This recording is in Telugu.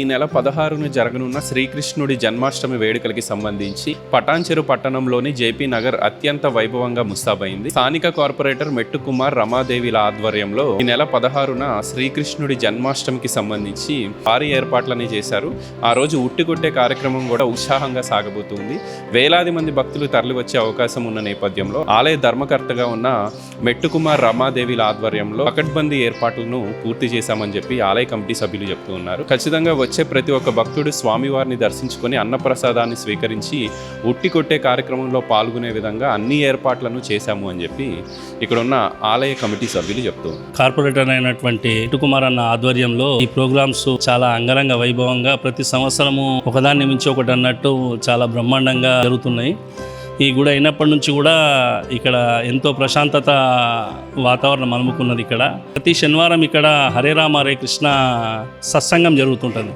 ఈ నెల 16న జరగనున్న శ్రీకృష్ణుడి జన్మాష్టమి వేడుకలకి సంబంధించి పటాన్చెరు పట్టణంలోని జేపీ నగర్ అత్యంత వైభవంగా ముస్తాబైంది. స్థానిక కార్పొరేటర్ మెట్టు కుమార్ రమాదేవిల ఆధ్వర్యంలో ఈ నెల 16న శ్రీకృష్ణుడి జన్మాష్టమికి సంబంధించి భారీ ఏర్పాట్లని చేశారు. ఆ రోజు ఉట్టికొట్టే కార్యక్రమం కూడా ఉత్సాహంగా సాగబోతుంది. వేలాది మంది భక్తులు తరలివచ్చే అవకాశం ఉన్న నేపథ్యంలో ఆలయ ధర్మకర్తగా ఉన్న మెట్టు కుమార్ రమాదేవిల ఆధ్వర్యంలో పకడ్బందీ ఏర్పాట్లను పూర్తి చేశామని చెప్పి ఆలయ కమిటీ సభ్యులు చెప్తూ ఉన్నారు. ఖచ్చితంగా వచ్చే ప్రతి ఒక్క భక్తుడు స్వామివారిని దర్శించుకొని అన్నప్రసాదాన్ని స్వీకరించి ఉట్టి కొట్టే కార్యక్రమంలో పాల్గొనే విధంగా అన్ని ఏర్పాట్లను చేశాము అని చెప్పి ఇక్కడ ఉన్న ఆలయ కమిటీ సభ్యులు చెప్తూ కార్పొరేటర్ అయినటువంటి కుమార్ అన్న ఆధ్వర్యంలో ఈ ప్రోగ్రామ్స్ చాలా అంగరంగ వైభవంగా ప్రతి సంవత్సరము ఒకదాన్ని మించి ఒకటి అన్నట్టు చాలా బ్రహ్మాండంగా జరుగుతున్నాయి. ఈ గుడి అయినప్పటి నుంచి కూడా ఇక్కడ ఎంతో ప్రశాంతత వాతావరణం అలుముకున్నది. ఇక్కడ ప్రతి శనివారం ఇక్కడ హరే రామ హరే కృష్ణ సత్సంగం జరుగుతుంటుంది.